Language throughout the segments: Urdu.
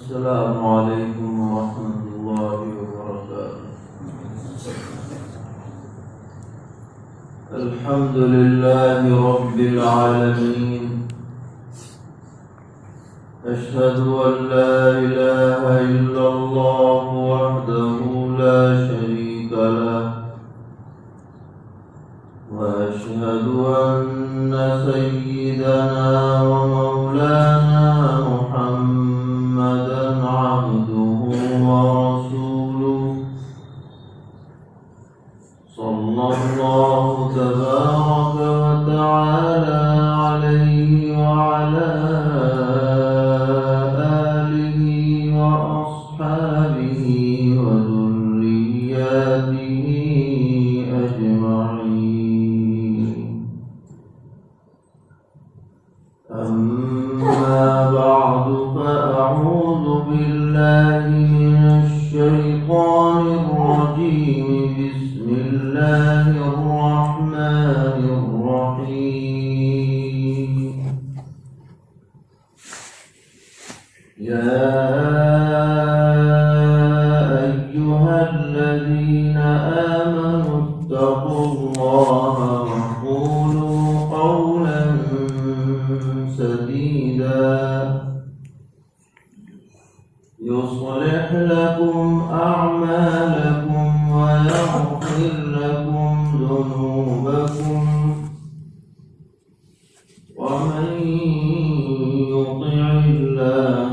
السلام عليكم ورحمة الله وبركاته. الحمد لله رب العالمين. أشهد أن لا إله إلا الله وحده لا شريك له، وأشهد أن سيدنا ومولانا محمدا عبده ورسوله، صلى الله تبارك وتعالى عليه وعلى آله وأصحابه وذرياته أجمعين. أما بعد، فأعوذ بالله من الشيطان الرجيم. بسم الله الرحمن الرحيم. يا أيها الذين آمنوا اتقوا الله وقولوا قولا سديدا يصلح لكم أعمالكم ويغفر لكم ذنوبكم، ومن يطع الله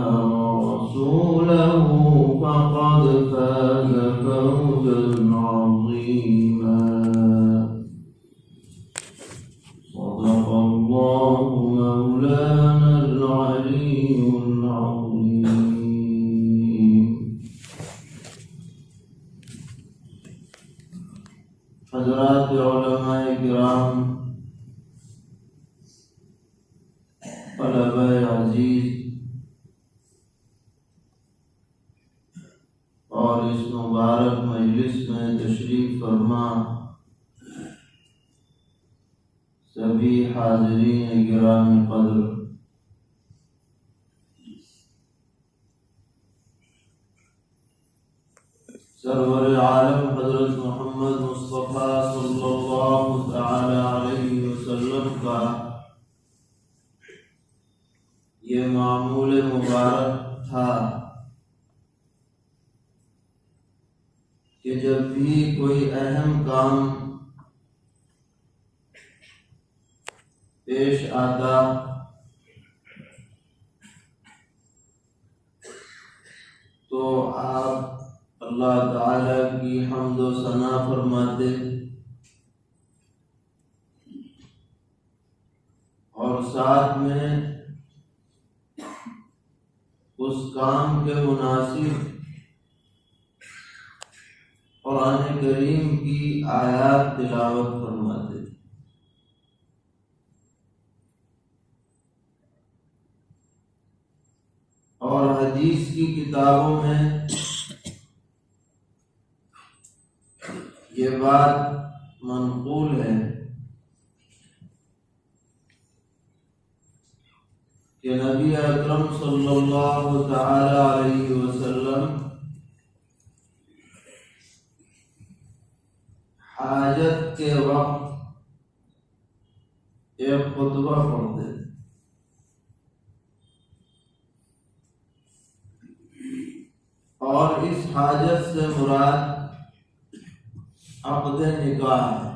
ورسوله فقد فاز فوزا عظيما. صدق الله مولانا العلي العظيم. حضرات علماء کرام، طلبہ عزیز اور اس مبارک مجلس میں تشریف فرما سبھی حاضرین گرامی قدر، سرور عالم حضرت محمد مصطفیٰ صلی اللہ تعالی علیہ وسلم کا یہ معمول مبارک تھا کہ جب بھی کوئی اہم کام پیش آتا تو آپ اللہ تعالی کی حمد و ثنا فرماتے اور ساتھ میں اس کام کے مناسب قرآن کریم کی آیات تلاوت فرماتے. اور حدیث کی کتابوں میں یہ بات منقول ہے کہ نبی اکرم صلی اللہ تعالی علیہ وسلم حاجت کے وقت ایک خطبہ پڑھتے تھے، اور اس حاجت سے مراد عقد نکاح ہے،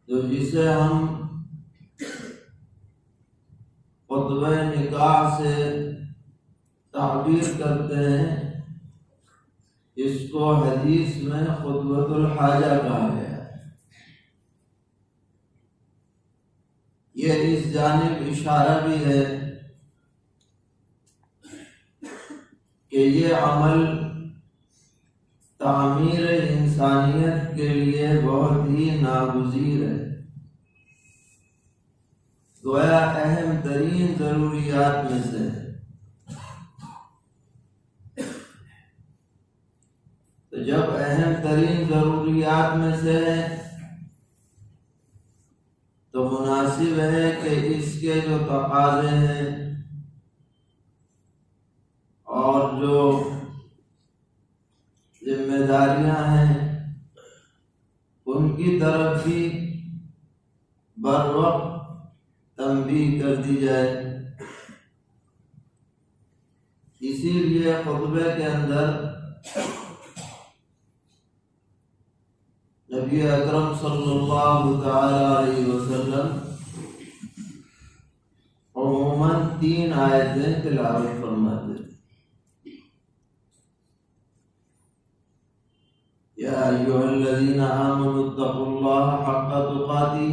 جو جسے ہم خطبہ نکاح سے تعبیر کرتے ہیں، اس کو حدیث میں خطبۃ الحاجہ کہا گیا ہے. یہ اس جانب اشارہ بھی ہے کہ یہ عمل تعمیر انسانیت کے لیے بہت ہی ناگزیر ہے. گویا اہم ترین ضروریات میں سے ہے. تو جب اہم ترین ضروریات میں سے ہے تو مناسب ہے کہ اس کے جو تقاضے ہیں اور جو ذمہ داریاں ہیں ان کی طرف بھی بر وقت تنبیہ کر دی جائے۔ اسی لیے خطبے کے اندر نبی اکرم صلی اللہ تعالی علیہ وسلم عموماً 3 آیتیں تلاوت فرماتے۔ یا ایھا الذین آمنوا اتقوا اللہ حق تقاتہ،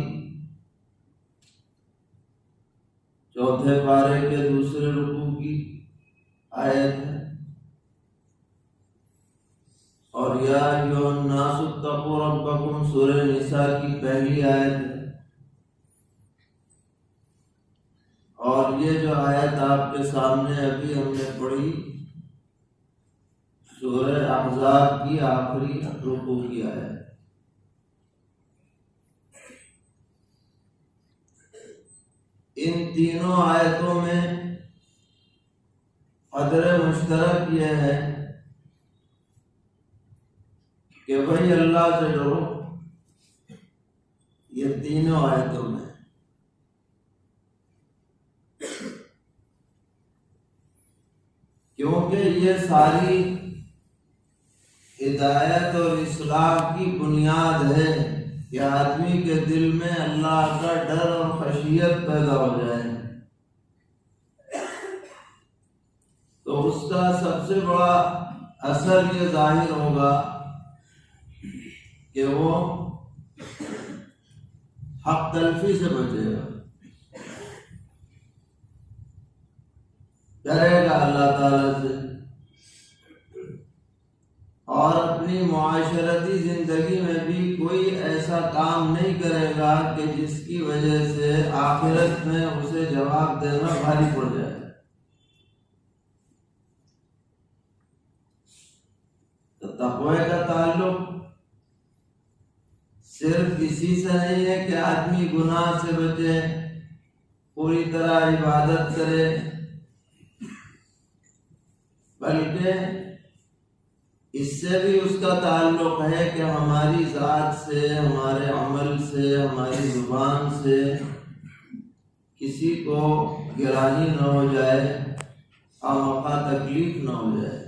چوتھے پارے کے دوسرے رکوع کی آیت ہے، اور یا ایھا الناس اتقوا ربکم سورہ نساء کی پہلی آیت ہے، اور یہ جو آیت آپ کے سامنے ابھی ہم نے پڑھی سورہ احزاب کی آخری رکوع کی آیت۔ ان تینوں آیتوں میں قدر مشترک یہ ہے کہ بھائی اللہ سے ڈرو، یہ تینوں آیتوں میں، کیونکہ یہ ساری ہدایت اور اصلاح کی بنیاد ہے کہ آدمی کے دل میں اللہ کا ڈر اور خشیت پیدا ہو جائے، تو اس کا سب سے بڑا اثر یہ ظاہر ہوگا کہ وہ حق تلفی سے بچے گا، ڈرے گا اللہ تعالی سے، اور اپنی معاشرتی زندگی میں بھی کوئی ایسا کام نہیں کرے گا کہ جس کی وجہ سے آخرت میں اسے جواب دینا بھاری پڑ جائے۔ تو تقوی کا تعلق صرف اسی سے نہیں ہے کہ آدمی گناہ سے بچے، پوری طرح عبادت کرے، بلکہ اس سے بھی اس کا تعلق ہے کہ ہماری ذات سے، ہمارے عمل سے، ہماری زبان سے کسی کو گرانی نہ ہو جائے، خواہ تکلیف نہ ہو جائے۔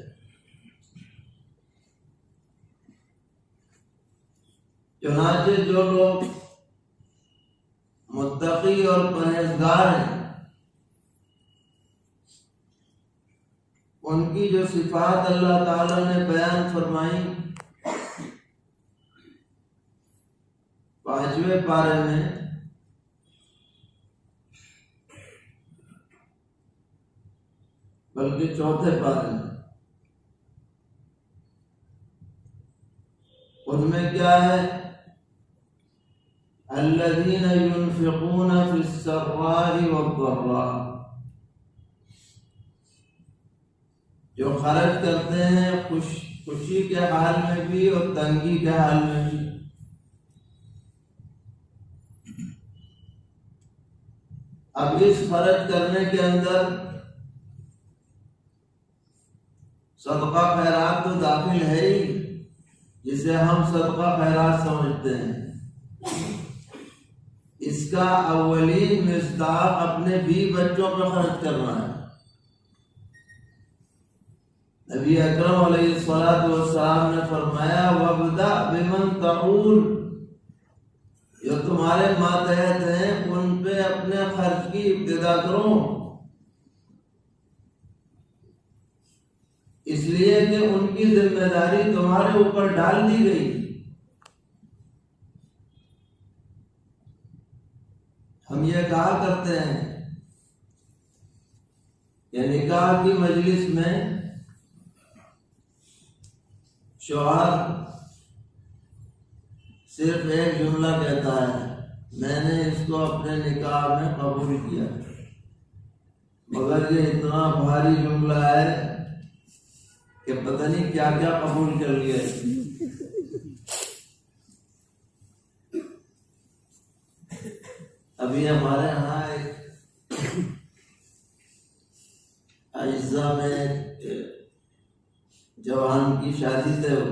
چنانچہ جو لوگ متقی اور پرہیزگار ہیں، ان کی جو صفات اللہ تعالی نے بیان فرمائی 5ویں پارے میں، بلکہ 4تھے پارے میں، ان میں کیا ہے؟ الذین ينفقون فی السراء والضراء، جو خرچ کرتے ہیں خوشی کے حال میں بھی اور تنگی کے حال میں بھی۔ اب اس خرچ کرنے کے اندر صدقہ خیرات تو داخل ہے ہی، جسے ہم صدقہ خیرات سمجھتے ہیں۔ اس کا اولین مصداق اپنے بیوی بچوں پہ خرچ کرنا ہے۔ نبی اکرم علیہ الصلوۃ والسلام نے فرمایا وَابْدَأْ بِمَنْ تَعُولُ، جو تمہارے ماتحت ہیں ان پہ اپنے خرچ کی ابتدا کرو، اس لیے کہ ان کی ذمہ داری تمہارے اوپر ڈال دی گئی۔ ہم یہ کہا کرتے ہیں کہ نکاح کی مجلس میں شوہر صرف ایک جملہ کہتا ہے، میں نے اس کو اپنے نکاح میں قبول کیا، مگر یہ اتنا بھاری جملہ ہے کہ پتہ نہیں کیا کیا قبول کر لیا ہے۔ ابھی ہمارے یہاں ایک اجزا میں جوان کی شادی طے ہو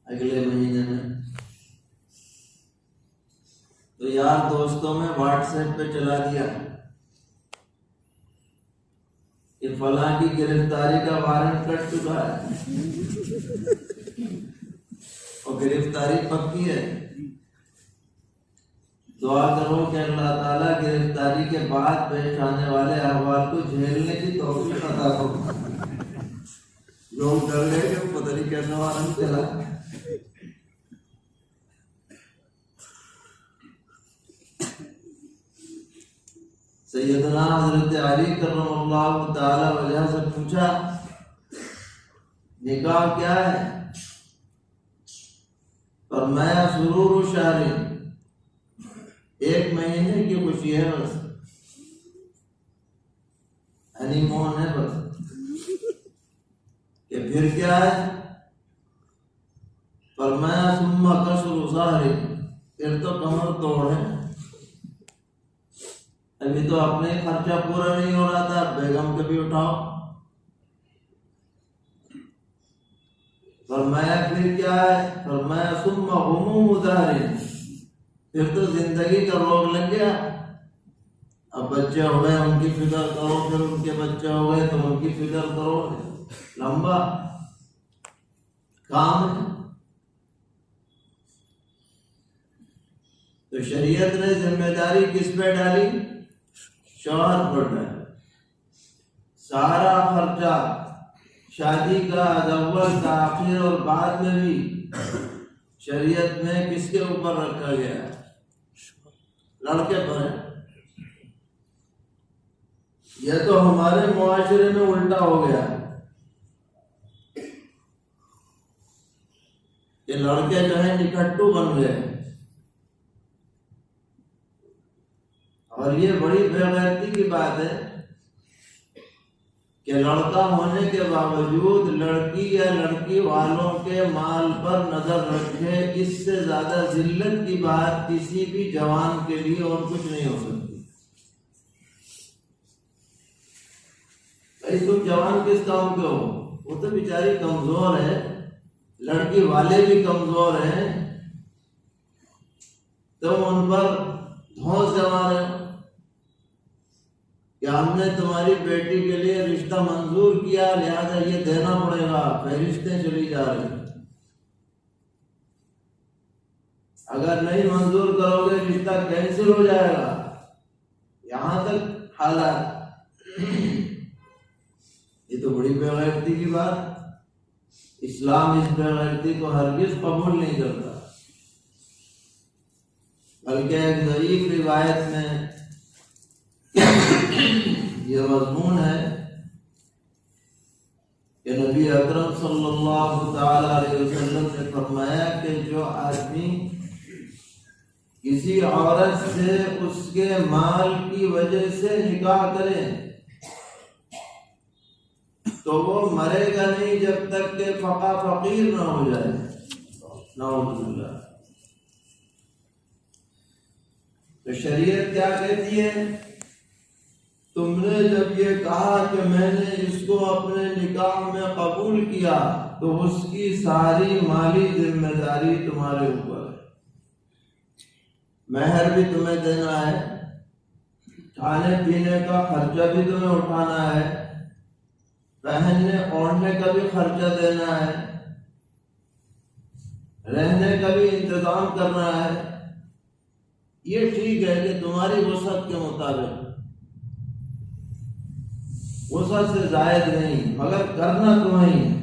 اگلے مہینے میں، تو یار دوستوں میں واٹس ایپ پہ چلا دیا کہ فلاں کی گرفتاری کا وارنٹ کٹ چکا ہے اور گرفتاری پکی ہے، دعا کرو کہ اللہ تعالیٰ گرفتاری کے بعد پیش آنے والے احوال کو جھیلنے کی توفیق عطا کرو۔ لوگ ڈر گئے کہ پتہ نہیں کیسا وارنٹ چلا۔ سیدنا حضرت علی کرم اللہ تعالی وجہ سے پوچھا نکاح کیا ہے؟ فرمایا سرور شہر، ایک مہینے کی خوشی ہے بس، ہنی مون ہے بس۔ کہ پھر کیا ہے؟ فرمایا ثم کسر ظہر، پھر تو کمر توڑ ہے۔ ابھی تو اپنے خرچہ پورا نہیں ہو رہا تھا، بیگم کے بھی اٹھاؤ۔ فرمایا پھر کیا ہے؟ فرمایا ثم غموم دہر، پھر تو زندگی کا روگ لگ گیا۔ اب بچے ہو گئے ان کی فکر کرو، پھر ان کے بچے ہو گئے تو ان کی فکر کرو، لمبا کام ہے۔ تو شریعت نے ذمہ داری کس پہ ڈالی؟ شوہر پر ڈالی۔ سارا خرچہ شادی کا اول تاخیر اور بعد میں بھی شریعت میں کس کے اوپر رکھا گیا ہے؟ لڑکے پر ہے۔ یہ تو ہمارے معاشرے میں الٹا ہو گیا کہ لڑکے جو ہیں نکھٹو بن گئے، اور یہ بڑی بے غیرتی کی بات ہے کہ لڑکا ہونے کے باوجود لڑکی یا لڑکی والوں کے مال پر نظر رکھے۔ اس سے زیادہ ذلت کی بات کسی بھی جوان کے لیے اور کچھ نہیں ہو سکتی۔ بھائی تم جوان کس کام کے ہو؟ وہ تو بیچاری کمزور ہے، لڑکی والے بھی کمزور ہیں، تم ان پر دھوس جما رہے ہو کہ ہم نے تمہاری بیٹی کے لیے رشتہ منظور کیا لہذا یہ دینا پڑے گا، فہرستیں چلی جا رہی۔ اگر نہیں منظور کرو گے رشتہ کینسل ہو جائے گا، یہاں تک حالات۔ یہ تو بڑی بے غیرتی کی بات۔ اسلام اس بے غیرتی کو ہرگز قبول نہیں کرتا، بلکہ ایک ضعیف روایت میں یہ مضمون ہے کہ نبی اکرم صلی اللہ تعالی علیہ وسلم نے فرمایا کہ جو آدمی کسی عورت سے اس کے مال کی وجہ سے نکاح کرے تو وہ مرے گا نہیں جب تک کہ فقیر نہ ہو جائے۔ نعوذ باللہ۔ تو شریعت کیا کہتی ہے؟ تم نے جب یہ کہا کہ میں نے اس کو اپنے نکاح میں قبول کیا تو اس کی ساری مالی ذمہ داری تمہارے اوپر ہے۔ مہر بھی تمہیں دینا ہے، کھانے پینے کا خرچہ بھی تمہیں اٹھانا ہے، پہننے اوڑھنے کا بھی خرچہ دینا ہے، رہنے کا بھی انتظام کرنا ہے۔ یہ ٹھیک ہے کہ تمہاری وسعت کے مطابق، وسعت سے زائد نہیں، مگر کرنا تمہیں ہے۔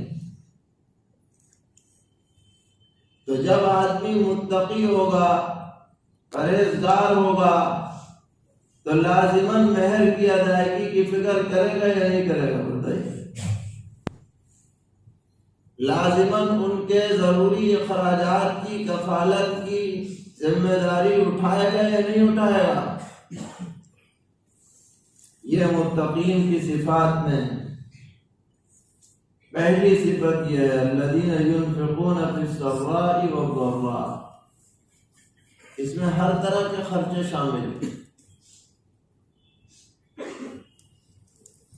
تو جب آدمی متقی ہوگا، پرہیزگار ہوگا، تو لازماً مہر کی ادائیگی کی فکر کرے گا یا نہیں کرے گا؟ بتائیے۔ لازماً ان کے ضروری اخراجات کی کفالت کی ذمہ داری اٹھائے گا یا نہیں اٹھائے گا؟ یہ متقین کی صفات میں پہلی صفت یہ ہے الذین ينفقون فی السراء والضراء، اس میں ہر طرح کے خرچے شامل ہیں۔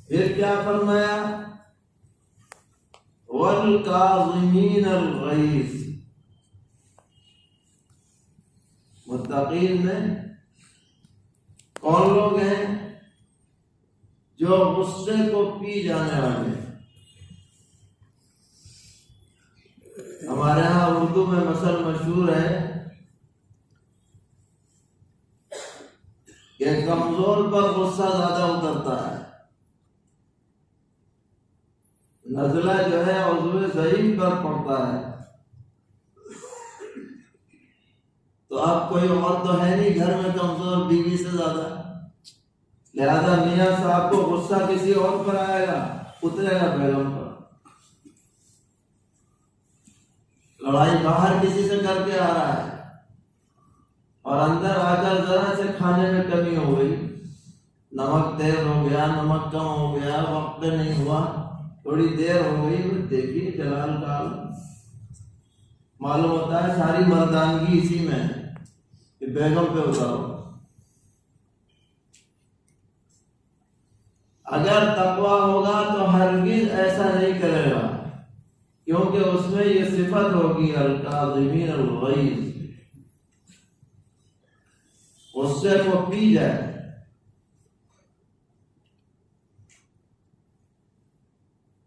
پھر کیا فرمایا؟ وَالْكَاظِمِينَ الْغَيْظَ، متقین میں کون لوگ ہیں؟ جو غصے کو پی جانے والے ہیں۔ ہمارے ہاں اردو میں مثل مشہور ہے کہ کمزور پر غصہ زیادہ اترتا ہے، نزلہ جو ہے عضو ضعیف پر پڑتا ہے۔ تو اب کوئی اور تو ہے نہیں گھر میں کمزور بیوی سے زیادہ، لہذا میاں صاحب کو غصہ کسی اور پر آئے گا، اترے گا بیگم پر۔ لڑائی باہر کسی سے کر کے آ رہا ہے اور اندر آ کر ذرا سے کھانے میں کمی ہو گئی، نمک تیز ہو گیا، نمک کم ہو گیا، وقت پہ نہیں ہوا، تھوڑی دیر ہو گئی، دیکھیے جلال کال، معلوم ہوتا ہے ساری مردانگی اسی میں ہے کہ بیگم پہ اتارو۔ اگر تقویٰ ہوگا تو ہرگز ایسا نہیں کرے گا، کیونکہ اس میں یہ صفت ہوگی الکاظمین الغیظ، غصے کو پی جائے۔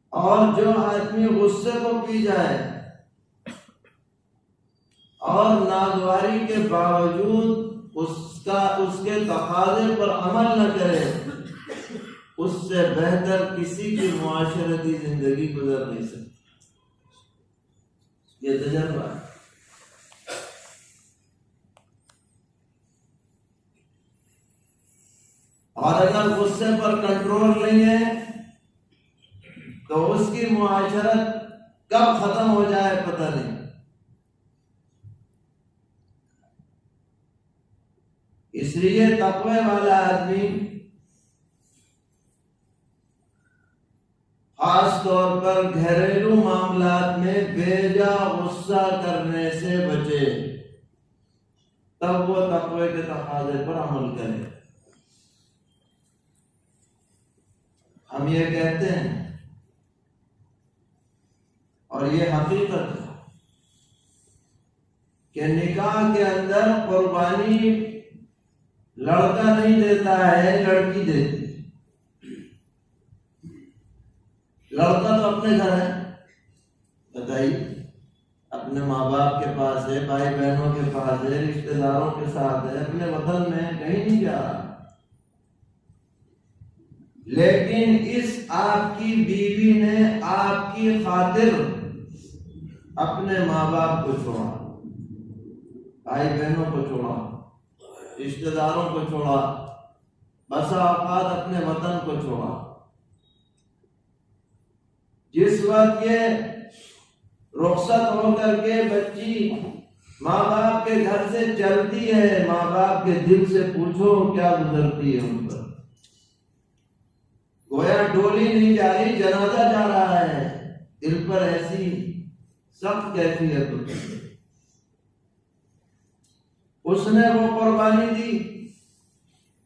اور جو آدمی غصے کو پی جائے اور ناگواری کے باوجود اس کے تقاضے پر عمل نہ کرے، اس سے بہتر کسی کی معاشرتی زندگی گزر نہیں سکتی۔ یہ تجربہ ہے۔ اور اگر غصے پر کنٹرول نہیں ہے تو اس کی معاشرت کب ختم ہو جائے پتہ نہیں۔ اس لیے تقوی والا آدمی خاص طور پر گھریلو معاملات میں بے-جا غصہ کرنے سے بچے، تب وہ تقوی کے تقاضے پر عمل کرے۔ ہم یہ کہتے ہیں اور یہ حقیقت ہے کہ نکاح کے اندر قربانی لڑکا نہیں دیتا ہے، لڑکی دیتی ہے۔ لڑکا تو اپنے گھر ہے، بتائیے، اپنے ماں باپ کے پاس ہے، بھائی بہنوں کے پاس ہے، رشتہ داروں کے ساتھ ہے، اپنے وطن میں کہیں نہیں جا رہا۔ لیکن اس آپ کی بیوی نے آپ کی خاطر اپنے ماں باپ کو چھوڑا، بھائی بہنوں کو چھوڑا، رشتہ داروں کو چھوڑا، بسا اوقات اپنے وطن کو چھوڑا۔ جس وقت یہ رخصت ہو کر کے بچی ماں باپ کے گھر سے چلتی ہے، ماں باپ کے دل سے پوچھو کیا گزرتی ہے ان پر۔ گویا ڈولی نہیں جا رہی، جنازہ جا رہا ہے، دل پر ایسی سخت کیفیت ہوتی ہے۔ اس نے وہ قربانی دی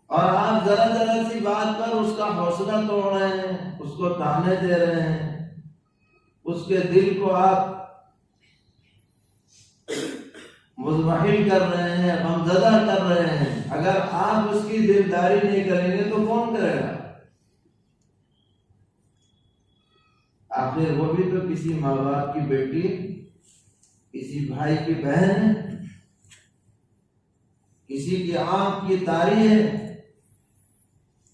اور آپ ذرا ذرا سی بات پر اس کا حوصلہ توڑ رہے ہیں، اس کو تانے دے رہے ہیں، اس کے دل کو آپ مزمحل کر رہے ہیں، غمزدہ کر رہے ہیں۔ اگر آپ اس کی دلداری نہیں کریں گے تو کون کرے گا؟ آخر وہ بھی تو کسی ماں باپ کی بیٹی، کسی بھائی کی بہن ہے، کسی کی آنکھ کی تاری ہے،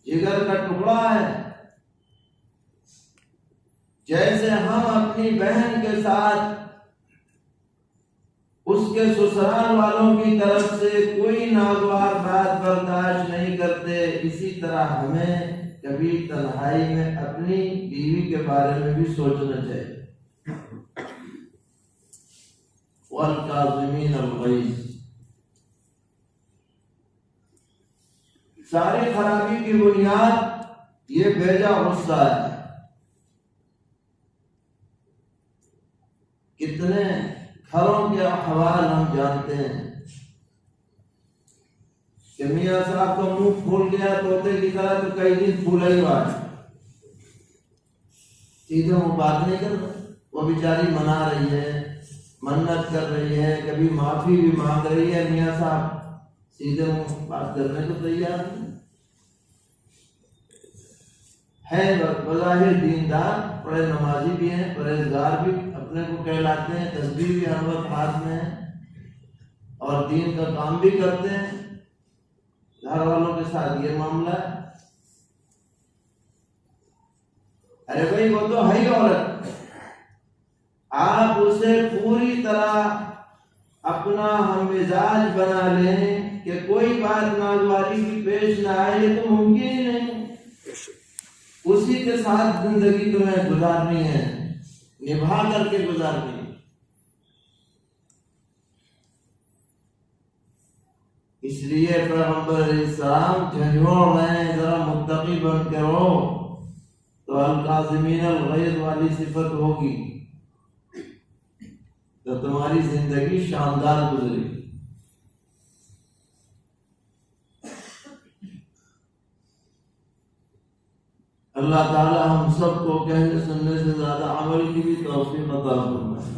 جگر کا ٹکڑا ہے۔ جیسے ہم اپنی بہن کے ساتھ اس کے سسرال والوں کی طرف سے کوئی ناگوار بات برداشت نہیں کرتے، اسی طرح ہمیں کبھی تنہائی میں اپنی بیوی کے بارے میں بھی سوچنا چاہیے۔ وَالْكَاظِمِينَ الْغَيْظَ، ساری خرابی کی بنیاد یہ بھیجا غصہ ہے۔ کتنے گھروں کے احوال ہم جانتے ہیں، کہ میاں صاحب کا منہ پھول گیا طوطے کی طرح، تو کئی دن پھولا ہی ہوا ہے، سیدھے وہ بات نہیں کر رہا، وہ بیچاری منا رہی ہے، منت کر رہی ہے، کبھی معافی بھی مانگ رہی ہے، میاں صاحب سیدھے منہ بات کرنے کو تیار نہیں ہے۔ بظاہر دیندار، بڑے نمازی بھی ہیں، پرہیزگار بھی اپنے کو کہلاتے ہیں، تسبیح بھی ہر وقت ہاتھ میں ہے اور دین کا کام بھی کرتے ہیں، گھر والوں کے ساتھ یہ معاملہ ہے۔ ارے بھائی وہ تو ہے ہی عورت، آپ اسے پوری طرح اپنا ہم مزاج بنا لیں کہ کوئی بات ناگواری کی پیش نہ آئے، یہ تو ممکن ہی نہیں۔ اسی کے ساتھ زندگی تمہیں گزارنی ہے، نبھا کر کے گزارنی ہے۔ اس لیے پیغمبر علیہ السلام جھنجھوڑ رہے ہیں، ذرا متقی بن کے رہو تو الکاظمین الغیظ والی صفت ہوگی تو تمہاری زندگی شاندار گزرے گی۔ اللہ تعالی ہم سب کو کہنے سننے سے زیادہ عمل کی بھی توفیق عطا فرمائے۔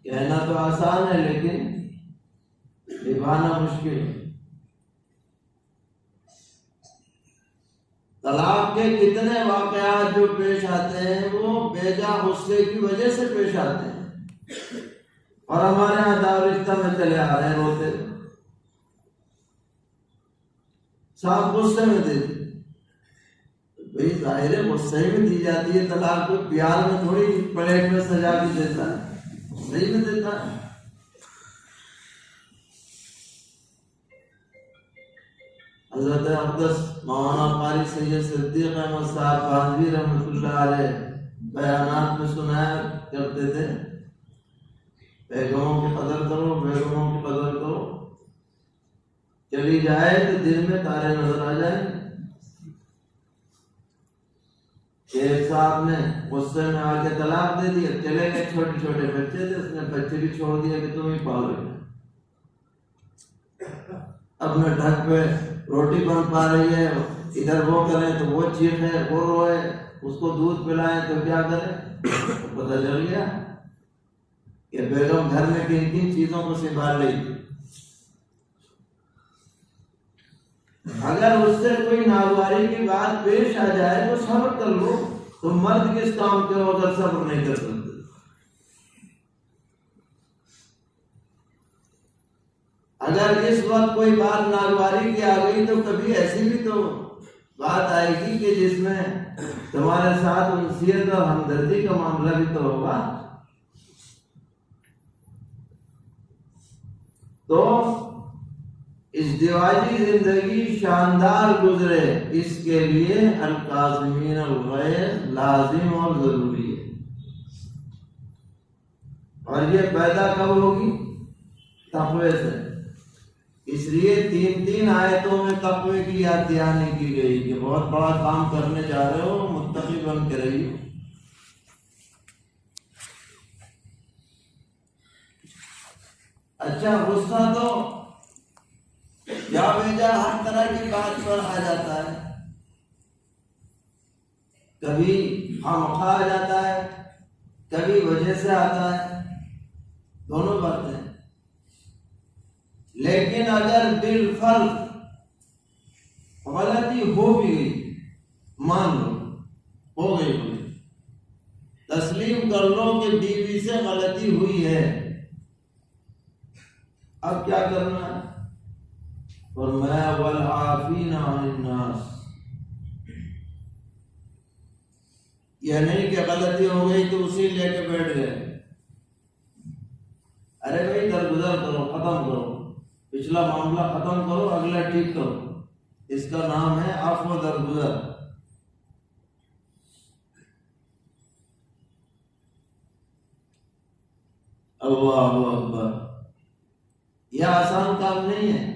کہنا تو آسان ہے لیکن نبھانا مشکل ہے۔ طلاق کے کتنے واقعات جو پیش آتے ہیں وہ بیجا غصے کی وجہ سے پیش آتے ہیں، اور ہمارے یہاں دارالفتہ میں چلے آ رہے ہیں، روتے صاحب غصے میں دے دی۔ بھئی ظاہر ہے غصے میں دی جاتی ہے طلاق، کو پیار میں تھوڑی پلیٹ میں سجا کے دیتا ہے، صحیح میں دیتا ہے۔ حضرت اقدس مولانا قاری سید صدیق احمد صاحب کاندھوی رحمۃ اللہ علیہ بیانات میں سنایا کرتے تھے، بیگموں کی قدر کرو، بیگموں کی قدر کرو، چلی جائے تو دن میں تارے نظر آ جائیں۔ شیخ صاحب نے غصے میں آ کے طلاق دے دیا، چلے گئے، چھوٹے چھوٹے بچے تھے، اس نے بچے بھی چھوڑ دیا کہ تم ہی پالو گے۔ اپنے ڈھک پہ روٹی بن پا رہی ہے، ادھر وہ کریں تو وہ چیخے، وہ روئے، اس کو دودھ پلائیں تو کیا کریں، پتہ چل گیا کہ بیگم گھر میں کن کن چیزوں کو سنبھال رہی تھی۔ اگر اس سے کوئی ناگواری کی بات پیش آ جائے تو صبر کر لو، تم مرد کس کام کے ہو اگر صبر نہیں کر سکتے۔ اگر اس وقت کوئی بات ناگواری کی آ گئی تو کبھی ایسی بھی تو بات آئے گی کہ جس میں تمہارے ساتھ انسیت اور ہمدردی کا معاملہ بھی تو ہوگا۔ تو ازدواجی زندگی شاندار گزرے، اس کے لیے الکاظمین الغیظ لازم اور ضروری ہے۔ اور یہ پیدا کب ہوگی؟ تقوی سے۔ اس لیے تین آیتوں میں تقوی کی یاد دہانی کی گئی کہ بہت بڑا کام کرنے جا رہے ہو، متقی بن کے رہیے۔ اچھا، غصہ تو یا بیجا ہر طرح کی بات پر آ جاتا ہے، کبھی خامخواہ آ جاتا ہے، کبھی وجہ سے آتا ہے، دونوں باتیں۔ لیکن اگر بالفرض غلطی ہو بھی گئی، مان لو ہو گئی، تسلیم کر لو کہ بیوی سے غلطی ہوئی ہے، اب کیا کرنا ہے؟ فرمایا والعافین عن الناس، یہ نہیں کہ غلطی ہو گئی تو اسی لے کے بیٹھ گئے، ارے بھائی درگزر کرو، ختم کرو، پچھلا معاملہ ختم کرو، اگلا ٹھیک کرو، اس کا نام ہے عفو درگزر۔ اللہ اکبر، یہ آسان کام نہیں ہے،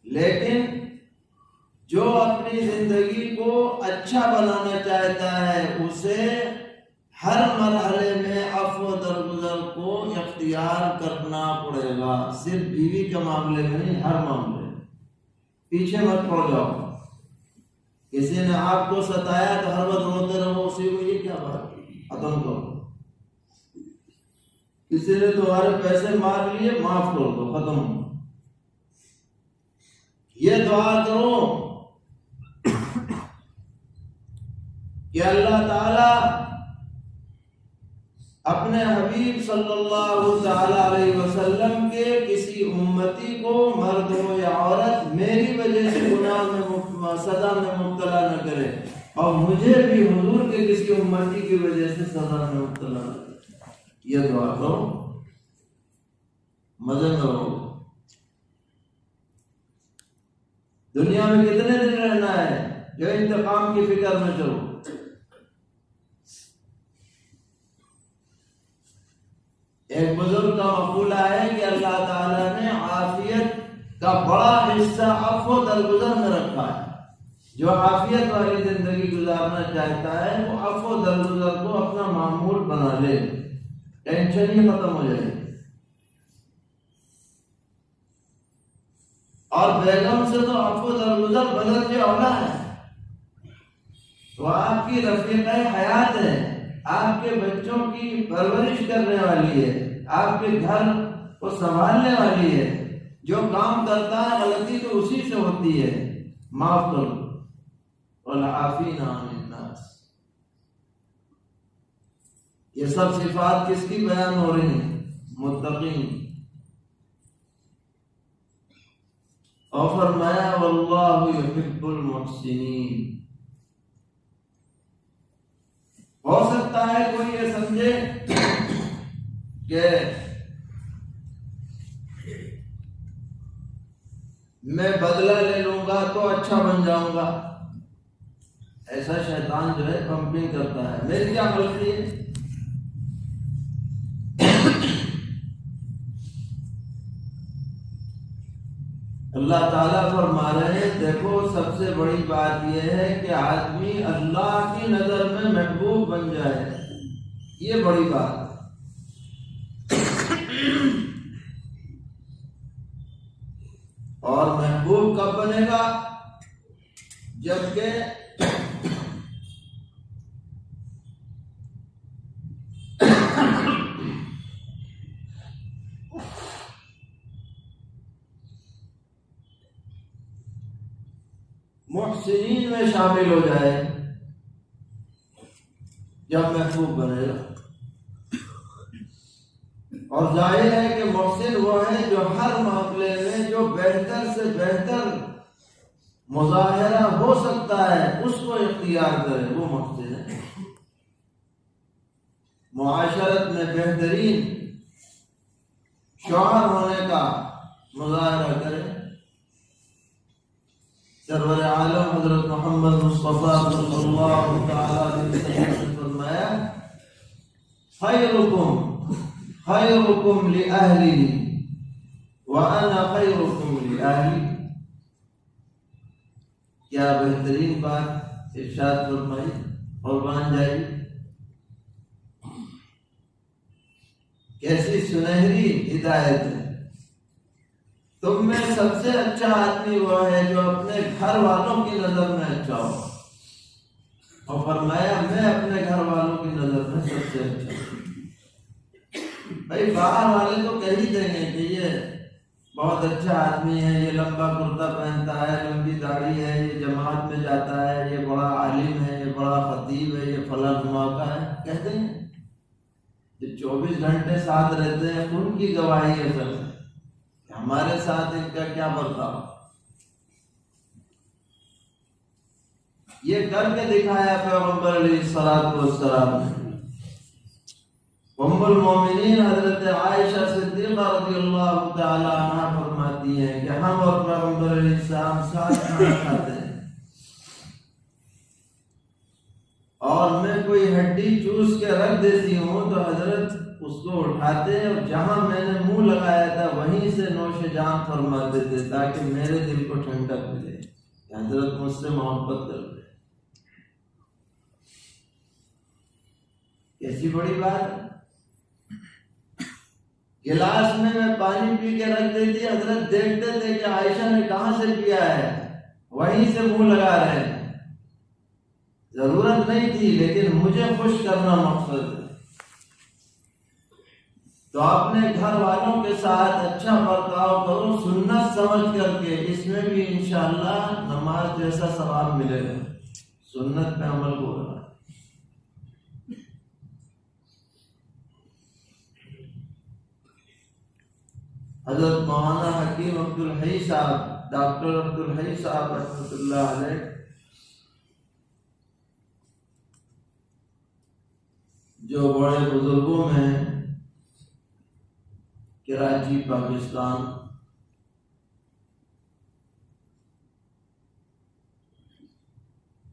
لیکن جو اپنی زندگی کو اچھا بنانا چاہتا ہے اسے ہر مرحلے میں عفو درگزر کو اختیار کرنا پڑے گا، صرف بیوی کے معاملے میں نہیں، ہر معاملے میں۔ پیچھے مت پڑ جاؤ، کسی نے آپ کو ستایا تو ہر وقت روتے رہو، اسی کو یہ کیا بات، ختم کرو۔ کسی نے تمہارے پیسے مار لیے، معاف کر دو، ختم۔ یہ دعا کرو کہ اللہ تعالی اپنے حبیب صلی اللہ تعالی علیہ وسلم کے کسی امتی کو، مرد ہو یا عورت، میری وجہ سے گناہ میں، سزا میں مبتلا نہ کرے، اور مجھے بھی حضور کے کسی امتی کی وجہ سے سزا میں مبتلا نہ کرے۔ یہ دعا کرو، مزے میں رہو۔ دنیا میں کتنے دن رہنا ہے جو انتقام کی فکر میں چلو۔ ایک بزرگ کا مقولہ ہے کہ اللہ تعالیٰ نے عافیت کا بڑا حصہ عفو و درگزر میں رکھا ہے۔ جو عافیت والی زندگی گزارنا چاہتا ہے وہ عفو و درگزر کو اپنا معمول بنا لے، ٹینشن ہی ختم ہو جائے۔ اور بیگم سے تو عفو و درگزر بدل کے اولا ہے، تو آپ کی رفیقہ حیات ہے، آپ کے بچوں کی پرورش کرنے والی ہے، آپ کے گھر کو سنبھالنے والی ہے۔ جو کام کرتا ہے غلطی تو اسی سے ہوتی ہے، معاف کر دو۔ والعافین عن الناس، یہ سب صفات کس کی بیان ہو رہی ہیں؟ متقین۔ اور فرمایا واللہ یحب المحسنین۔ ہو سکتا ہے کوئی یہ سمجھے کہ میں بدلہ لے لوں گا تو اچھا بن جاؤں گا، ایسا شیطان جو ہے پمپنگ کرتا ہے۔ میری کیا غلطی ہے؟ اللہ تعالیٰ فرما رہے ہیں دیکھو سب سے بڑی بات یہ ہے کہ آدمی اللہ کی نظر میں محبوب بن جائے، یہ بڑی بات ہے۔ اور محبوب کب بنے گا؟ جبکہ محسنین میں شامل ہو جائے، جب محبوب بنے گا۔ اور ظاہر ہے کہ محسن وہ ہے جو ہر معاملے میں جو بہتر سے بہتر مظاہرہ ہو سکتا ہے اس کو اختیار کرے، وہ محسن ہے۔ معاشرت میں بہترین شوہر ہونے کا مظاہرہ کرے۔ سرور عالم حضرت محمد مصطفیٰ صلی اللہ تعالیٰ علیہ وسلم نے فرمایا خیرکم خیرکم لأہلی وأنا خیرکم لأہلی۔ کیا بہترین بات ارشاد فرمائی، قربان جائے، کیسی سنہری ہدایت ہے۔ تم میں سب سے اچھا آدمی وہ ہے جو اپنے گھر والوں کی نظر میں اچھا ہو، اور فرمایا میں اپنے گھر والوں کی نظر میں سب سے اچھا ہوں۔ بھائی باہر والے تو کہہ ہی دیں گے کہ یہ بہت اچھا آدمی ہے، یہ لمبا کرتا پہنتا ہے، لمبی داڑھی ہے، یہ جماعت میں جاتا ہے، یہ بڑا عالم ہے، یہ بڑا خطیب ہے، یہ فلاں دھماکہ ہے، کہتے ہیں۔ جو 24 گھنٹے ساتھ رہتے ہیں ان کی گواہی ہے سر، ہمارے ساتھ ان کا کیا برتاؤ۔ یہ کر کے دکھایا پیغمبر علیہ الصلوۃ والسلام نے۔ ام المومنین حضرت عائشہ صدیقہ رضی اللہ تعالی عنہا فرماتی ہیں کہ ہم اور پیغمبر علیہ السلام ساتھ کھانا کھاتے ہیں، اور میں کوئی ہڈی چوس کے رکھ دیتی ہوں تو حضرت اس کو اٹھاتے ہیں اور جہاں میں نے منہ لگایا تھا وہیں سے نوش جان فرما دیتے تاکہ میرے دل کو ٹھنڈک ملے، حضرت مجھ سے محبت کرتے۔ کیسی بڑی بات ہے۔ گلاس میں پانی پی کے رکھ دیتی، حضرت دیکھتے تھے کہ عائشہ نے کہاں سے پیا ہے، وہیں سے منہ لگا رہے ہیں، ضرورت نہیں تھی لیکن مجھے خوش کرنا مقصد ہے۔ تو اپنے گھر والوں کے ساتھ اچھا برتاؤ کرو، سنت سمجھ کر کے، اس میں بھی انشاءاللہ نماز جیسا ثواب ملے گا، سنت پہ عمل ہو رہا ہے۔ حضرت مولانا حکیم عبدالحی صاحب، ڈاکٹر عبدالحی صاحب رحمۃ اللہ علیہ، جو بڑے بزرگوں میں کراچی پاکستان،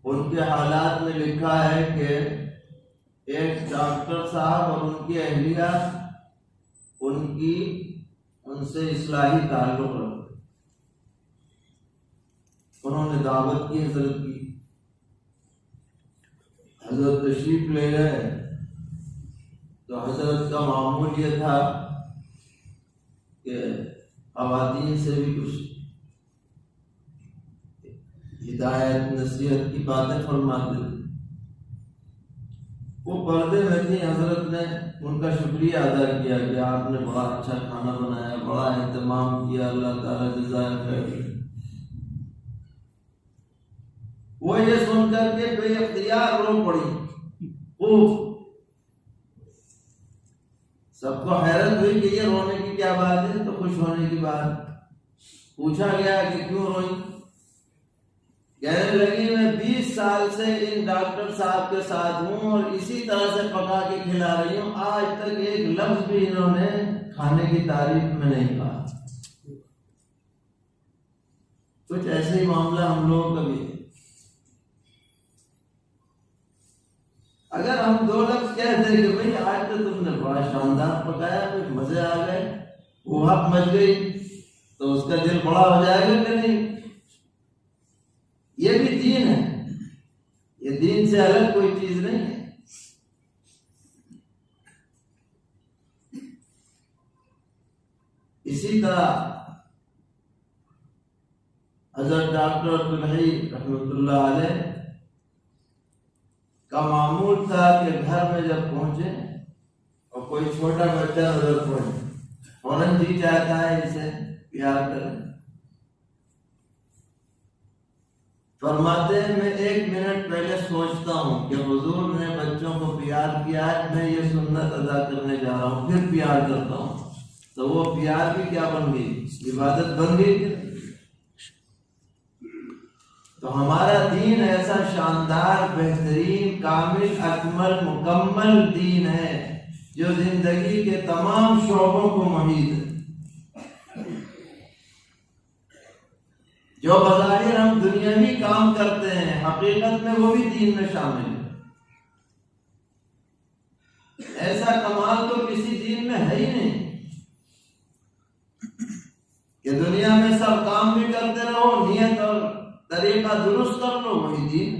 ان کے حالات میں لکھا ہے کہ ایک ڈاکٹر صاحب اور ان کی اہلیہ ان سے اصلاحی تعلق رکھتے، انہوں نے دعوت کی، حضرت کی، حضرت تشریف لے گئے تو حضرت کا معمول یہ تھا کہ خواتین سے بھی کچھ ہدایت نصیحت کی باتیں فرماتے تھے۔ وہ پردے میں تھی، حضرت نے ان کا شکریہ ادا کیا کہ آپ نے بڑا اچھا کھانا بنایا، بڑا اہتمام کیا، اللہ تعالیٰ جزائے خیر۔ وہ یہ سن کر کے بے اختیار رو پڑی خوب۔ سب کو حیرت ہوئی کہ یہ رونے کی کیا بات ہے، تو خوش ہونے کی بات۔ پوچھا گیا کہ کیوں روئی؟ کہنے لگی میں 20 سال سے ان ڈاکٹر صاحب کے ساتھ ہوں اور اسی طرح سے پکا کے کھلا رہی ہوں، آج تک ایک لفظ بھی انہوں نے کھانے کی تعریف میں نہیں کہا۔ کچھ ایسے ہی معاملہ ہم لوگوں کا بھی ہے۔ اگر ہم 2 لفظ کہہ دیں کہ بھئی آج تو تم نے بڑا شاندار پکایا، پھر مزے آ گئے، وہ حق مچ گئی، تو اس کا دل بڑا ہو جائے گا کہ نہیں؟ یہ بھی دین ہے، یہ دین سے الگ کوئی چیز نہیں ہے۔ اسی طرح حضرت ڈاکٹر عبدالحی رحمۃ اللہ علیہ کا معمول تھا کہ گھر میں جب پہنچے اور کوئی چھوٹا بچہ نظر پڑے، فوراً جی چاہتا ہے اسے پیار کریں۔ فرماتے ہیں میں 1 منٹ پہلے سوچتا ہوں کہ حضور نے بچوں کو پیار کیا ہے، میں یہ سنت ادا کرنے جا رہا ہوں، پھر پیار کرتا ہوں، تو وہ پیار بھی کیا بن گئی؟ عبادت بن گئی۔ تو ہمارا دین ایسا شاندار، بہترین، کامل، اکمل، مکمل دین ہے جو زندگی کے تمام شعبوں کو محیط ہے۔ جو بظاہر ہم دنیاوی کام کرتے ہیں، حقیقت میں وہ بھی دین میں شامل ہے۔ ایسا کمال تو کسی دین میں ہے ہی نہیں کہ دنیا میں سب کام بھی کرتے رہو، نیت اور طریقہ درست کر لو، وہی دین۔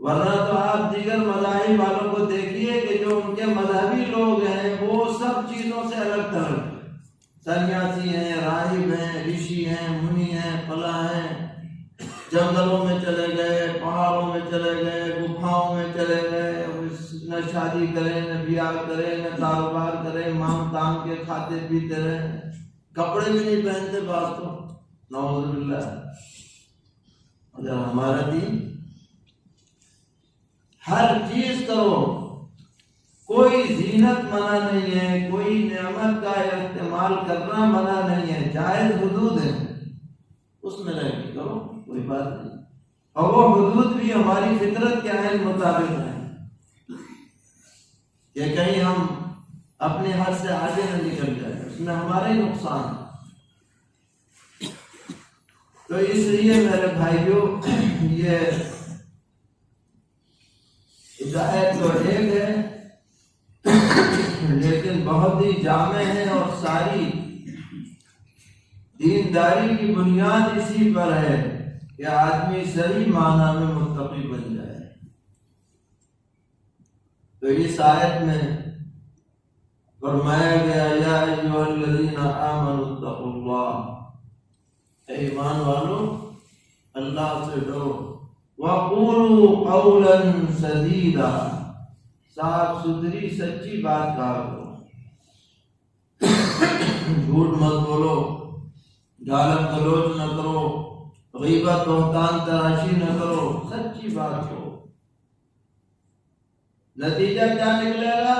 ورنہ تو آپ دیگر مذاہب والوں کو دیکھیے کہ جو ان کے مذہبی لوگ ہیں وہ سب چیزوں سے الگ تھلگ ہیں، سنیاسی ہیں، راہب ہیں، رشی ہیں، منی ہیں، فلاں ہیں، جنگلوں میں چلے گئے، پہاڑوں میں چلے گئے، گپھاؤں میں چلے گئے، نہ شادی کریں، نہ بیاہ کریں، نہ کاروبار کریں، مانگ تانگ کے کھاتے پیتے رہیں، کپڑے بھی نہیں پہنتے بعض تو، نعوذ باللہ۔ اگر ہمارا دین ہر چیز کرو، کوئی زینت منع نہیں ہے، کوئی نعمت کا استعمال کرنا منع نہیں ہے، جائز حدود ہے، اس میں رہ کے کرو، کوئی بات نہیں۔ اور وہ حدود بھی ہماری فطرت کے عین مطابق ہیں کہ کہیں ہم اپنے حد سے آگے نہ نکل جائے، اس میں ہمارا ہی نقصان ہے۔ تو اس لیے میرے بھائیوں، یہ ہدایت تو ایک ہے لیکن بہت ہی جامع ہے، اور ساری دینداری کی بنیاد اسی پر ہے کہ آدمی صحیح معنی میں متقی بن جائے۔ تو اس آیت میں فرمایا گیا یا ایھا الذین آمنوا اتقوا اللہ، اے ایمان والو اللہ سے ڈرو، وقولوا قولا سدیدا، صاف ستھری سچی بات کہا کرو، جھوٹ مت بولو، گالم گلوچ نہ کرو، غیبت بہتان تراشی نہ کرو، سچی بات کرو۔ نتیجہ کیا نکلے گا؟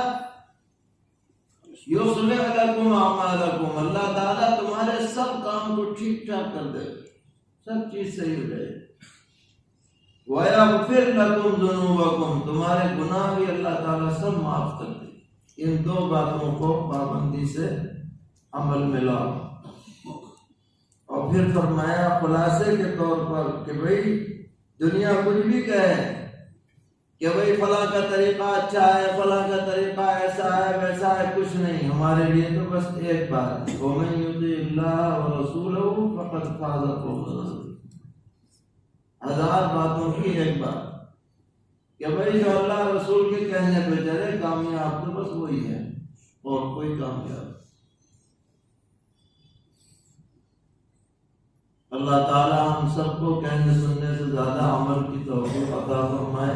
یصلح لکم اعمالکم، اللہ تعالیٰ تمہارے سب کام کو ٹھیک ٹھاک کر دے، سب چیز صحیح ہو جائے، وَيَغْفِرْ لَكُمْ ذُنُوبَكُمْ، تمہارے گناہ بھی اللہ تعالیٰ سب معاف کر دے۔ ان دو باتوں کو پابندی سے عمل میں لاؤ۔ اور پھر فرمایا خلاصے کے طور پر کہ بھئی دنیا کچھ بھی کہے کہ بھئی فلاں کا طریقہ اچھا ہے، فلاں کا طریقہ ایسا ہے ویسا ہے، کچھ نہیں، ہمارے لیے تو بس ایک بات ہے، وَمَن يُطِعِ اللَّهَ وَرَسُولَهُ فَقَدْ فَازَ فَوْزًا عَظِيمًا۔ ہزار باتوں کی ایک بات کہ بھئی جو اللہ رسول کے کہنے پہ چلے کامیاب تو بس وہی ہے، اور کوئی کامیاب۔ اللہ تعالی ہم سب کو کہنے سننے سے زیادہ عمل کی توفیق عطا فرمائے،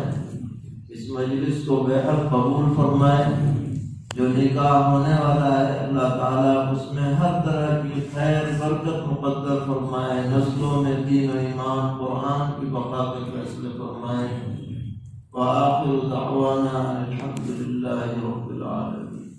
اس مجلس کو بہر قبول فرمائے۔ جو نکاح ہونے والا ہے اللہ تعالیٰ اس میں ہر طرح کی خیر برکت مقدر فرمائے، نسلوں میں دین و ایمان قرآن کی بقا کے فیصلے فرمائے۔ وآخر دعوانا الحمد للہ رب العالمین۔